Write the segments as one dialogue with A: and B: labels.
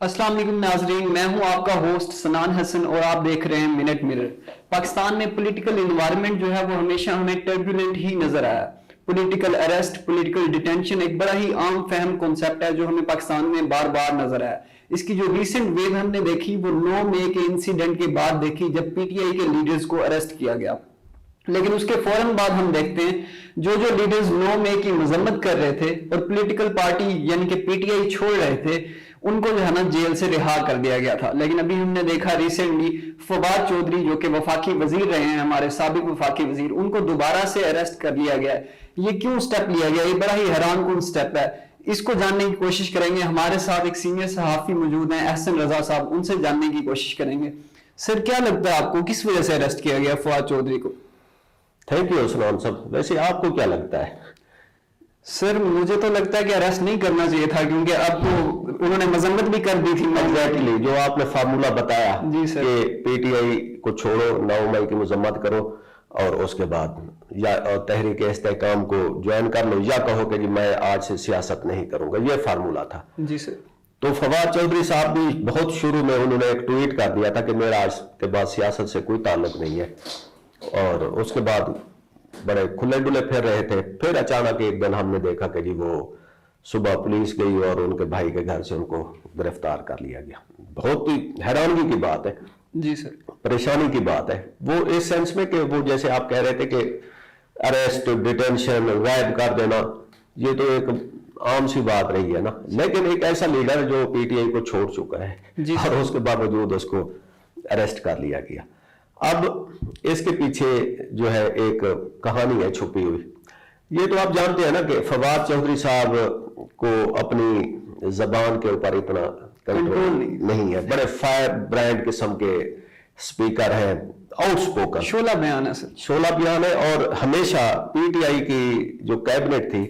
A: अस्सलाम वालेकुम नाजरीन, मैं हूं आपका होस्ट सनान हसन और आप देख रहे हैं मिनट मिरर। पाकिस्तान में पॉलिटिकल एनवायरनमेंट जो है वो हमेशा हमें टर्बुलेंट ही नजर आया। पॉलिटिकल अरेस्ट, पॉलिटिकल डिटेंशन एक बड़ा ही आम फहम कॉन्सेप्ट है जो हमें पाकिस्तान में बार बार नजर आया। इसकी जो रिसेंट वेव हमने देखी वो 9 मई के इंसिडेंट के बाद देखी, जब पीटीआई के लीडर्स को अरेस्ट किया गया। लेकिन उसके फौरन बाद हम देखते हैं जो लीडर्स 9 मई की मजम्मत कर रहे थे और पॉलिटिकल पार्टी यानी कि पीटीआई छोड़ रहे थे, उनको जो है ना जेल से रिहा कर दिया गया था। लेकिन अभी हमने देखा रिसेंटली फवाद चौधरी जो कि वफाकी वजीर रहे हैं, हमारे साबिक वफाकी वजीर, उनको दोबारा से अरेस्ट कर लिया गया है। ये क्यों स्टेप लिया गया? ये बड़ा ही हैरान कुन स्टेप है। इसको जानने की कोशिश करेंगे। हमारे साथ एक सीनियर सहाफी मौजूद हैं, एहसन रजा साहब, उनसे जानने की कोशिश करेंगे। सर, क्या लगता है आपको किस वजह से अरेस्ट किया गया फवाद चौधरी को?
B: थैंक यू सलाम साहब। वैसे आपको क्या लगता है?
A: सर, मुझे तो लगता है कि अरेस्ट नहीं करना चाहिए था, क्योंकि अब तो उन्होंने मजम्मत भी कर दी थी।
B: एग्जैक्टली जो आपने फार्मूला बताया
A: जी सर,
B: कि पीटीआई को छोड़ो, 9 मई की मजम्मत करो और उसके बाद या तहरीक इस्तेहकाम को ज्वाइन कर लो, या कहो कि जी मैं आज से सियासत नहीं करूंगा। ये फार्मूला था।
A: जी सर।
B: तो फवाद चौधरी साहब भी बहुत शुरू में उन्होंने एक ट्वीट कर दिया था कि मेरा आज के बाद सियासत से कोई ताल्लुक नहीं है, और उसके बाद बड़े खुले डुले फिर रहे थे। फिर अचानक एक दिन हमने देखा कि जी वो सुबह पुलिस गई और उनके भाई के घर से उनको गिरफ्तार कर लिया गया। बहुत ही हैरानगी की बात है।
A: जी सर।
B: परेशानी की बात है वो इस सेंस में कि वो जैसे आप कह रहे थे कि अरेस्ट, डिटेंशन, गायब कर देना, ये तो एक आम सी बात रही है ना। लेकिन एक ऐसा लीडर जो पीटीआई को छोड़ चुका है और उसके बावजूद उसको अरेस्ट कर लिया गया। अब इसके पीछे जो है एक कहानी है छुपी हुई। ये तो आप जानते हैं ना कि फवाद चौधरी साहब को अपनी जबान के ऊपर इतना कंट्रोल नहीं है। बड़े फायर ब्रांड किस्म के स्पीकर हैं, आउटस्पोकन,
A: शोला बयान है सर,
B: शोला बयान है। और हमेशा पीटीआई की जो कैबिनेट थी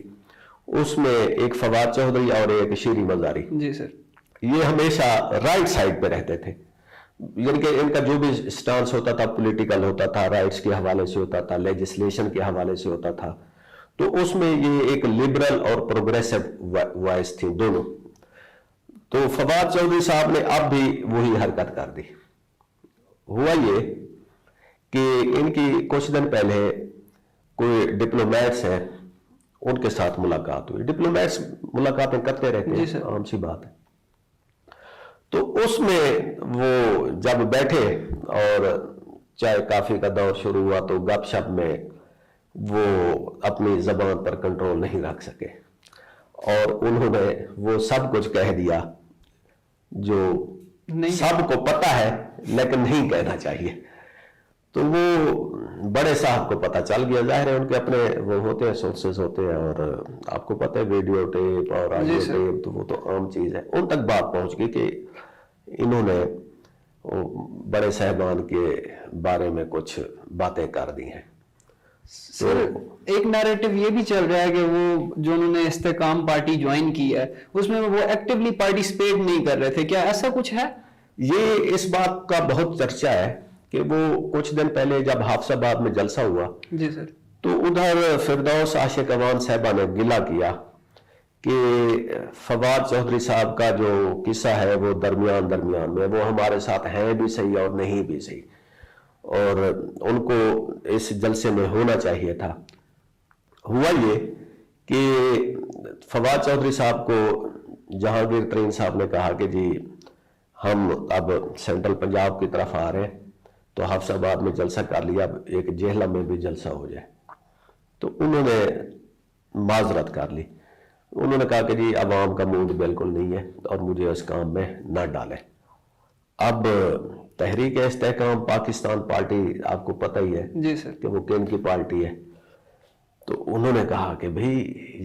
B: उसमें एक फवाद चौधरी और एक शीरी मजारी,
A: जी सर,
B: ये हमेशा राइट साइड पे रहते थे। यानी कि इनका जो भी स्टांस होता था पॉलिटिकल होता था, राइट्स के हवाले से होता था, लेजिस्लेशन के हवाले से होता था। तो उसमें ये एक लिबरल और प्रोग्रेसिव वॉइस थी दोनों। तो फवाद चौधरी साहब ने अब भी वही हरकत कर दी। हुआ ये कि इनकी कुछ दिन पहले कोई डिप्लोमेट्स हैं, उनके साथ मुलाकात हुई। डिप्लोमेट्स मुलाकातें करते रहते हैं, आम सी बात है। तो उसमें वो जब बैठे और चाय कॉफी का दौर शुरू हुआ तो गपशप में वो अपनी जबान पर कंट्रोल नहीं रख सके और उन्होंने वो सब कुछ कह दिया जो सबको पता है लेकिन नहीं कहना चाहिए। तो वो बड़े साहब को पता चल गया। जाहिर है उनके अपने वो होते हैं, सोर्सेस होते हैं, और आपको पता है वीडियो टेप और ऑडियो टेप, तो वो तो आम चीज है। उन तक बात पहुंच गई कि इन्होंने बड़े साहबान के बारे में कुछ बातें कर दी हैं।
A: सर, एक नैरेटिव ये भी चल रहा है कि वो जो उन्होंने इस्तेकाम पार्टी ज्वाइन की है उसमें वो एक्टिवली पार्टिसिपेट नहीं कर रहे थे। क्या ऐसा कुछ है?
B: ये इस बात का बहुत चर्चा है कि वो कुछ दिन पहले जब हाफसाबाद में जलसा हुआ,
A: जी सर,
B: तो उधर फिरदौस आशिक अवान साहबा ने गिला किया कि फवाद चौधरी साहब का जो किस्सा है वो दरमियान में, वो हमारे साथ हैं भी सही और नहीं भी सही, और उनको इस जलसे में होना चाहिए था। हुआ ये कि फवाद चौधरी साहब को जहांगीर तरीन साहब ने कहा कि जी हम अब सेंट्रल पंजाब की तरफ आ रहे हैं, तो हाफसाबाद में जलसा कर लिया, अब एक जेहला में भी जलसा हो जाए। तो उन्होंने माजरत कर ली। उन्होंने कहा कि जी अवाम का मूड बिल्कुल नहीं है और मुझे इस काम में न डालें। अब तहरीक इस्तेहकाम पाकिस्तान पार्टी, आपको पता ही है
A: जी सर, कि
B: वो किन की पार्टी है। तो उन्होंने कहा कि भाई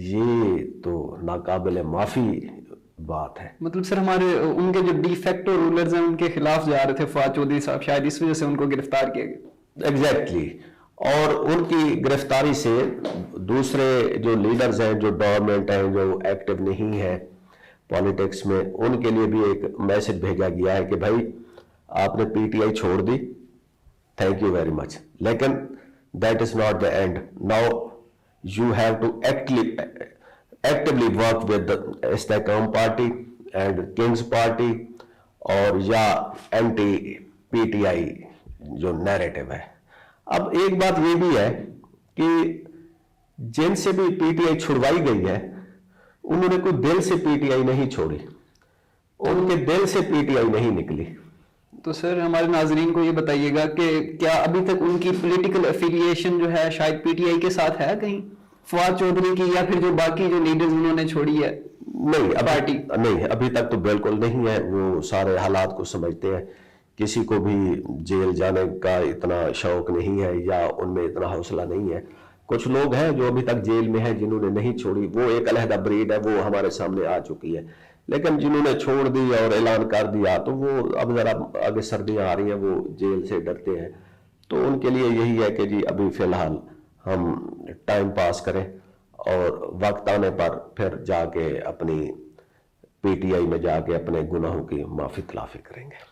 B: ये तो नाकाबिले माफी बात है।
A: मतलब सर, हमारे उनके जो डिफेक्टो रूलर्स हैं उनके खिलाफ जा रहे थे फवाद चौधरी साहब, शायद इस वजह से उनको गिरफ्तार किया गया।
B: एग्जैक्टली। और उनकी गिरफ्तारी से दूसरे जो लीडर्स हैं, जो गवर्नमेंट हैं, जो एक्टिव नहीं है पॉलिटिक्स में, उनके लिए भी एक मैसेज भेजा गया है कि भाई आपने पीटीआई छोड़ दी, थैंक यू वेरी मच, लेकिन that is not the end. Now you have to actively work with the Istehkam party and king's party اور یا اینٹی PTI جو نیریٹو ہے. اب ایک بات یہ بھی ہے کہ جن سے بھی PTI چھڑوائی گئی ہے انہوں نے کوئی دل سے PTI نہیں چھوڑی, ان کے دل سے PTI نہیں نکلی.
A: تو سر ہمارے ناظرین کو یہ بتائیے گا کہ کیا ابھی تک ان کی پولیٹیکل افیلیشن جو ہے شاید PTI کے ساتھ ہے کہیں, فواد چودھری کی یا پھر جو باقی جو لیڈرز انہوں نے چھوڑی ہے
B: نہیں
A: پارٹی؟
B: نہیں, ابھی تک تو بالکل نہیں ہے. وہ سارے حالات کو سمجھتے ہیں, کسی کو بھی جیل جانے کا اتنا شوق نہیں ہے یا ان میں اتنا حوصلہ نہیں ہے. کچھ لوگ ہیں جو ابھی تک جیل میں ہیں جنہوں نے نہیں چھوڑی, وہ ایک علیحدہ بریڈ ہے, وہ ہمارے سامنے آ چکی ہے. لیکن جنہوں نے چھوڑ دی اور اعلان کر دیا تو وہ اب ذرا آگے سردیاں آ رہی ہیں, وہ جیل سے ڈرتے ہیں. تو ان کے لیے یہی ہے کہ جی ابھی فی الحال ہم ٹائم پاس کریں اور وقت آنے پر پھر جا کے اپنی PTI میں جا کے اپنے گناہوں کی معافی تلافی کریں گے.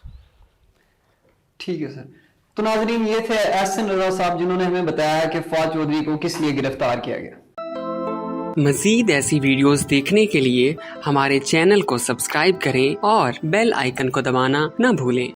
A: ٹھیک ہے سر. تو ناظرین یہ تھے احسن رضا صاحب جنہوں نے ہمیں بتایا کہ فواد چودھری کو کس لیے گرفتار کیا گیا.
C: مزید ایسی ویڈیوز دیکھنے کے لیے ہمارے چینل کو سبسکرائب کریں اور بیل آئیکن کو دبانا نہ بھولیں.